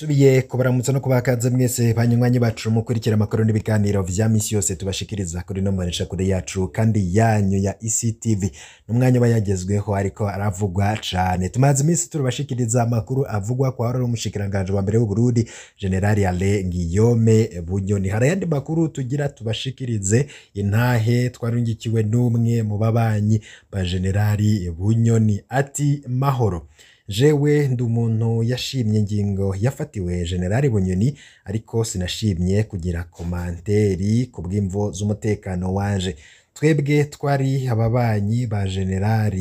Subiye kubaramutsa no kubakaza mwese banywanyi bacu mukurikira amakuru n'ibiganiro vya misi yose tubashikiriza kuri no mbonesha kure yacu kandi yanyu ya ICTV n'umwanya bayagezweho ariko aravugwa cane. Tumaze imisi turabashikiriza amakuru avugwa kwa Hororo umushikiranganje wa mbere w'u Burundi General Alain Guillaume Bunyoni. Harayandi makuru tugira tubashikirize intahe twarungikiwe n'umwe mu babanyi ba General Bunyoni ati mahoro. Jewe ndi umuntu yashimye ingingo yafatiwe General Bunyoni ariko sinashimye kugira komanteri ku bw'imvo z'umutekano wanje. Twebwe twari ababanyi ba General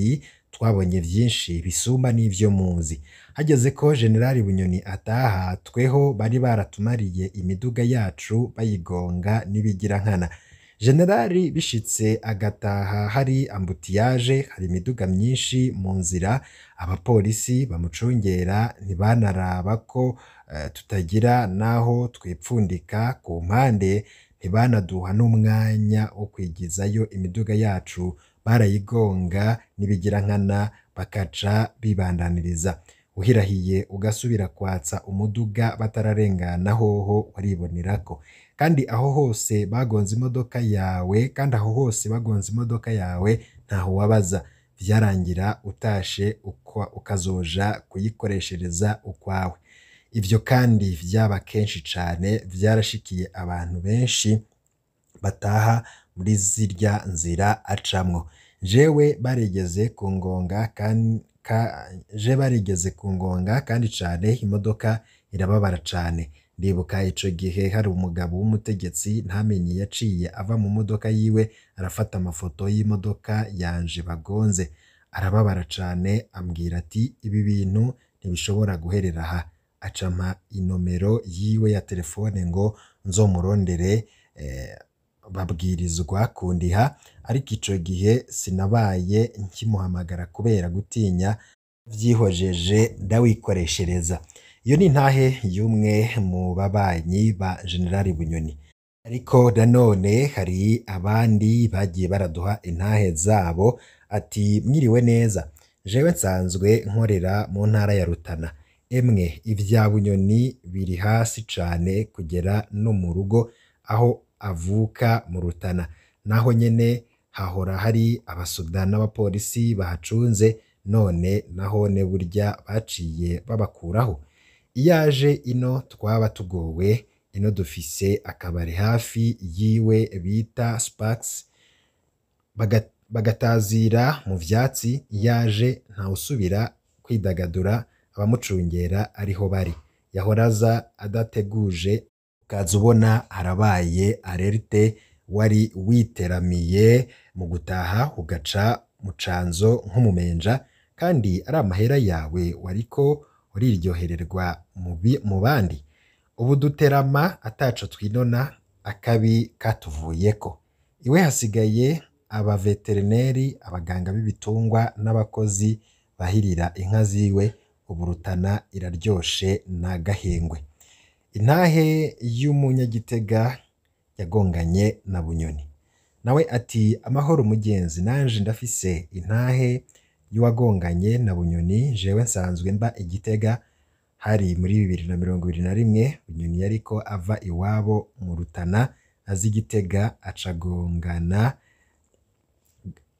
twabonye vyinshi bisumba n'ivyo muzi. Hageze ko General Bunyoni ataha tweho bari baratumariye imiduga yacu bayigonga nibigira nkana. Generali bishitse agataha hari ambutiyage, hari imiduga myinshi mu nzira, abapolisi bamucungera ntibanaraba ko tutagira naho twepfundika ku mpande, ntibanaduha n'umwanya wo kwigizayo imiduga yacu, barayigonga nibigira nkana bakaca bibandaniriza. Uhirahiye ugasubira kwatsa umuduga batararengana hoho waribonerako. Kandi aho hose bagonze imodoka yawe, kandi aho hose bagonze imodoka yawe ntaho wabaza, vyarangira utashe ukazoja kuyikoreshereza ukwawe. Ivyo kandi vyaba kenshi cane, vyarashikiye abantu benshi bataha muri zirya nzira acamwo. Jewe barigeze kungonga kandi cane imodoka irababara cane. Ndibuka ico gihe hari umugabo w'umutegetsi ntamenye yaciye ava mu modoka yiwe arafata amafoto y'imodoka yanje bagonze, arababara cane ambwira ati ibi bintu ntibishobora guherera aha. Acampa inomero yiwe ya telefone ngo nzomurondere, babwirizwa kundiha, ariko ico gihe sinabaye nkimuhamagara kubera gutinya, vyihojeje ndawikoreshereza. Iyo ni intahe y'umwe mu babanyi ba General Bunyoni. Ariko nanone hari abandi bagiye baraduha intahe zabo ati mwiriwe neza. Jewe nsanzwe nkorera mu ntara ya Rutana. Emwe ivya Bunyoni biri hasi cane kugera no mu rugo aho avuka mu Rutana. Naho nyene hahora hari abasoda n'abapolisi bahacunze, none nahone burya baciye babakuraho. Iyaje ino twaba tugowe, ino dufise akabare hafi yiwe bita Sparks, bagatazira mu vyatsi, yaje ntawusubira kwidagadura, abamucungera ariho bari. Yahoraza adateguje, ukaza ubona harabaye alerte, wari witeramiye mu gutaha ugaca mu canzo nk'umumenja, kandi ari amahera yawe wariko uriryohererwa mu bandi. Ubu duterama ataco twinona, akabi katuvuyeko. Iwe hasigaye aba veterineri, abaganga b'ibitungwa n'abakozi bahirira inka ziwe. Ubu Rutana iraryoshe na gahengwe. Intahe y'umunyagitega yagonganye na Bunyoni. Nawe ati amahoro mugenzi, nanje ndafise intahe y'uwagonganye na Bunyoni. Jewe nsanzwe mba Igitega, hari muri 2021 Bunyoni yariko ava iwabo mu Rutana azi Igitega,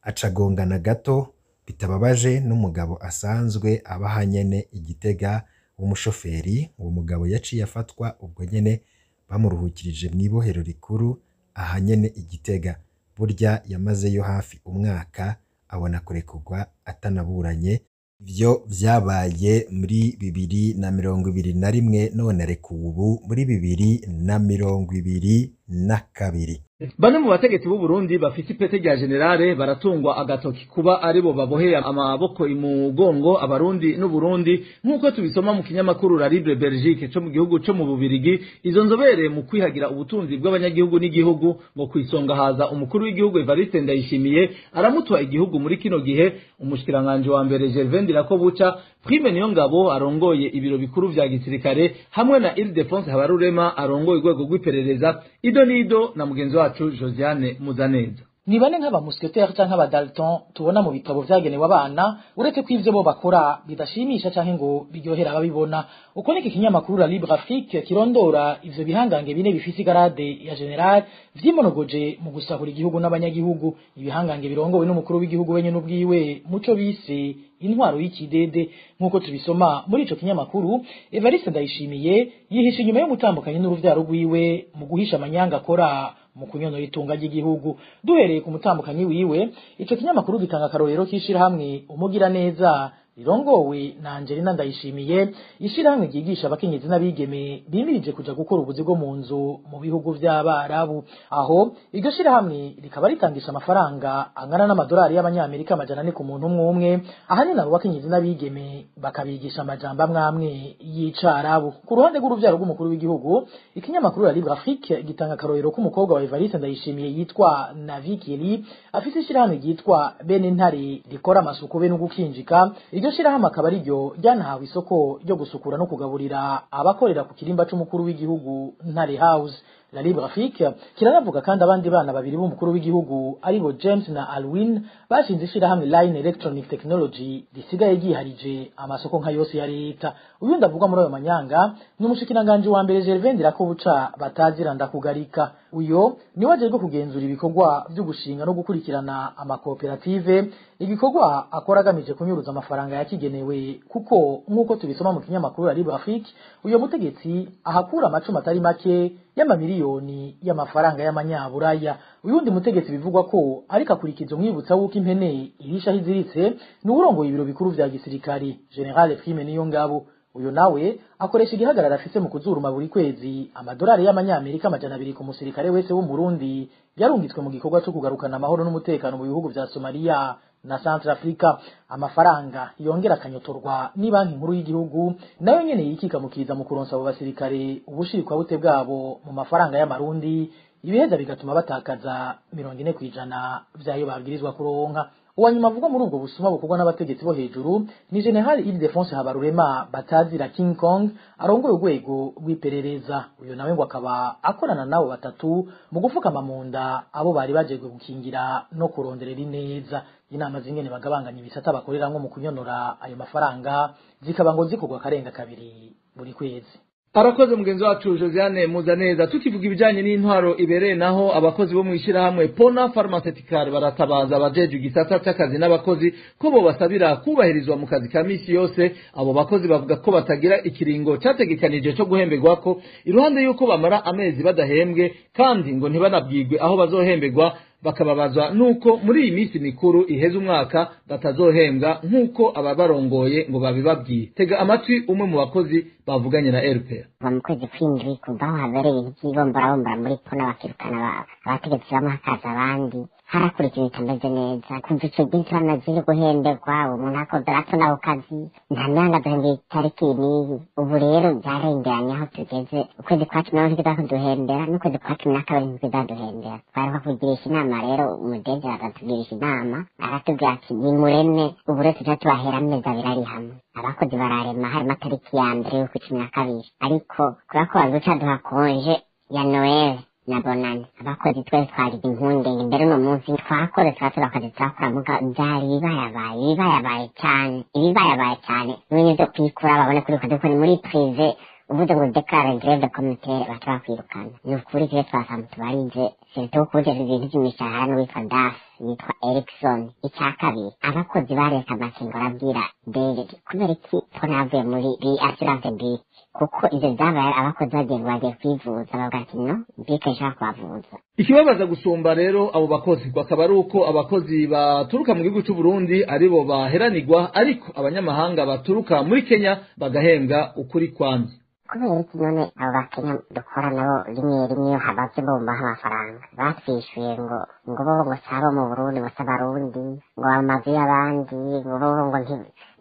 acagongana gato bitababaje n'umugabo asanzwe abaha nyene Igitega w'umushoferi. Uwo mugabo yaciye afatwa, ubwo nyene bamuruhukirije mw'ibohero rikuru aha nyene Igitega. Burya yamazeyo hafi umwaka abona kurekurwa atanaburanye. Ivyo vyabaye muri 2021, none arekuwe ubu muri 2022. Bane mu bategetsi b'u Burundi bafite ipete rya generale baratungwa agatoki kuba aribo baboheye amaboko imugongo abarundi n'u Burundi, nkuko tubisoma mu kinyamakuru La Libre Belgique cyo mu gihugu cyo mu Bubirigi. Izo nzobere mu kwihagira ubutunzi bw'abanyagihugu n'igihugu ngo kwisonga haza umukuru w'igihugu Evariste Ndayishimiye, aramutwa igihugu muri kino gihe umushikiranganje wa mbere Gervais Ndirakobuca, Prime Niyongabo arongoye ibiro bikuru vya gisirikare, hamwe na Ildefonse Habarurema arongoye urwego rw'iperereza. Ido nido na mugenzi wacu Josiane Muzaneza. ni bane nk'abamusketeur canke abadalton tubona mu bitabo vyagenewe abana uretse ko ivyo bo bakora bidashimisha canke ngo biryohera ababibona. Uko niki kinyamakuru La Libre Afrique kirondora ivyo bihangange bine bifise igarade ya general vyimonogoje mu gusahura igihugu n'abanyagihugu. Ibihangange birongowe n'umukuru w'igihugu wenye n'ubwiwe muco bise intwaro y'ikidede nk'uko tubisoma muri ico kinyamakuru. Evariste Ndayishimiye yihisha inyuma yo gutandukanya n'uruvyaro rwiwe mu guhisha amanyanga akora mu kunyonora itunga ry'igihugu. Duhereye ku mutambukanyi wiwe, ico kinyamakuru gitanga akarorero kishira hamwe umugira neza rirongowe na Angelina Ndayishimiye, ishira hamwe ryigisha abakenyezi n'abigeme bimirije kuja gukora ubuzi bwo mu nzu mu bihugu vy'Abarabu. Aho iryo shira hamwe rikaba ritangisha amafaranga angana n'amadolari y'abanyamerika 400 ku muntu umwe, ahanini abo bakenyezi n'abigeme bakabigisha amajambo amwe y'Icarabu. Ku ruhande rw'uruvyaro rw'umukuru w'igihugu, ikinyamakuru La Libre Afrique gitanga akarorero k'umukobwa wa Evariste Ndayishimiye yitwa Navikeli, afise ishira hamwe ryitwa Bene Ntare rikora amasuku be no gukinjika. Iryo shirahamwe akaba ari ryo ryanahawe isoko ryo gusukura no kugaburira abakorera ku kirimba c'umukuru w'igihugu Ntare House. La Libre Afrique kiranavuga kandi abandi bana babiri b'umukuru w'igihugu aribo James na Alwin bashinze ishirahamwe Line Electronic Technology risigaye giharije amasoko nka yose ya leta. Uyu ndavuga muri ayo manyanga ni umushikiranganje wa mbere Gervais Ndirakobuca bataziranda kugarika. Uyo ni waje rwo kugenzura ibikorwa byo gushinga no gukurikirana amakoperative, igikorwa akora agamije kunyuruza amafaranga yakigenewe, kuko nk'uko tubisoma mu kinyamakuru La Libre Afrique uyo mutegetsi ahakura amacumi atari make y'amamiliyoni y'amafaranga y'amanyaburaya. Uyundi mutegetsi bivugwa ko ariko akurikiza umwibutsa w'uko impene irisha hiziritse ni urongoye ibiro bikuru vya gisirikari General Prime Niyongabo. Uyo nawe akoresha igihagarara afise mu kuzuruma buri kwezi amadolari y'amanyamerika 200 ku musirikare wese wo mu Burundi yarungitswe mu gikorwa cyo kugarukana amahoro n'umutekano mu bihugu vya Somalia na Centrafrica. Amafaranga yongera akanyotorwa ni banki nkuru y'igihugu nayo nyene yikika mukiza mu kuronsa abo basirikare ubushirikwa bute bwabo mu mafaranga y'amarundi, ibiheza bigatuma batakaza 40% vyayo babwirizwa kuronka. Uwanyuma avuga muri ubwo busuma bukorwa n'abategetsi bo hejuru ni General Ildefonse Habarurema batazira King Kong, arongoye urwego rw'iperereza. Uyo nawe ngo akaba akorana nabo batatu mu gufukama munda abo bari bajejwe gukingira no kuronderera ineza. Inama zingene bagabanganya ibisata bakoreramwo mu kunyonora ayo mafaranga zikaba ngo zikorwa karenga kabiri buri kwezi. Arakoze mugenzi wacu Josiane Muzaneza. Tukivuga ibijanye n'intwaro ibereye naho abakozi bo mwishira hamwe Pona Pharmaceutical baratabaza abajeje igisata cy'akazi n'abakozi ko bo basabira kubahirizwa mu kazi ka misi yose. Abo bakozi bavuga ko batagira ikiringo cyategekanije cyo guhemberwa ko iruhande yuko bamara amezi badahembwe, kandi ngo ntibanabwirwe aho bazohemberwa, bakababazwa nuko muri iyi misi mikuru iheze umwaka batazohembwa nk'uko ababarongoye ngo babibabwiye. Tega amatwi umwe mu bakozi bavuganye na RPA. Mu kwezi kw'indwi kuva aho habereye ikibombora muri Pona bakirukana abategetsi bamwe hakaza abandi, harakurikiwe bitameze neza. Kumva ico gihe turamaze guhemberwa, umuntu akoze atona ku kazi nta myanga duhembeye itariki n'iyi. Ubu rero byarengeranye aho tugeze ukwezi kwa 10 ntikida kuduhembera n'ukwezi kwa 12 ntikida duhembera. Twaruka kugirisha inama rero umudeje aratugirisha inama aratubwira ati nimureme ubu rero tuja tubahera amezi abiri ari hamwe. Abakozi bararema hari matariki ya mbere yo ku 12, ariko kubera ko bazoca duhakonje ya Noel na Bonane abakozi twese twagize impungenge. Mbere no munsi twakoze twakazi twakora muga byari bibayabaye cyane n'ibintu byo kwikura babone kuri ko ni muri privé. Uvuze ngo declare grève de communautaire bashobora kwirukana. Ni ukuri twe twasanze tubarije surtout kuje ibintu by'imishahara n'uwitwa Das yitwa Erickson. Icya kabiri abakozi bareka amakengo arabwira Dele kubera iki twavuye muri assurance bi, kuko ivyo byabaye abakozi bagiye kwivuza bavuga ati no bike nshaka kubavuza. Ikibabaza gusumba rero abo bakozi bakaba ari uko abakozi baturuka mu gihugu cy'u Burundi aribo baheranirwa, ariko abanyamahanga baturuka muri Kenya bagahembwa ukuri kwamye. Kubera iki none abo bakenya dukora nabo rimwe iyo habaze bombaho amafaranga batwishuye ngo bo sabo mu Burundi ngo s'abarundi ngo amazi y'abandi ngo bo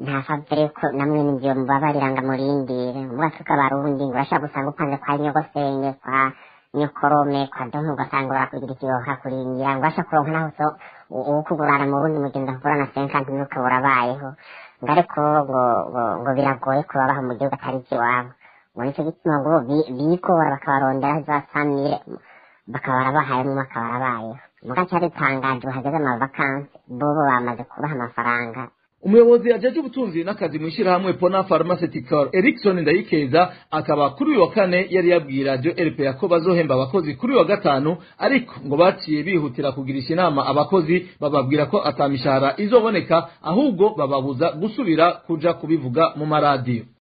nta favere ko namwe n'ibyo mubabarira ngo murindire mwasuka abarundi ngo bashaka gusanga upanze kwa Nyogosenge kwa Nyokorome kwa Donto ugasanga barakugira ikiroha kuringira ngo bashaka kuronka naho so ukugurana mu Burundi mugenda kugura na 50 nuko burabayeho ngareko ngo biragoye kubabaho mu gihugu atari kiwabo. Muri cyo gituma ngo biko bakabarondera za famire bakabarabahaye mu makabarabaye muga cyari tangaje hageze amavakansi bobo bamaze kubaha amafaranga. Umuyobozi ajeje ubutunzi n'akazi mwishirahamwe Pona Pharmaceutical Erikson Ndayikeza akaba kuri uyu wa kane yari yabwira radio RPA ko bazohemba abakozi kuri uyu wa gatanu, ariko ngo baciye bihutira kugirisha inama abakozi bababwira ko atamishahara izoboneka ahubwo bababuza gusubira kuja kubivuga mu maradiyo.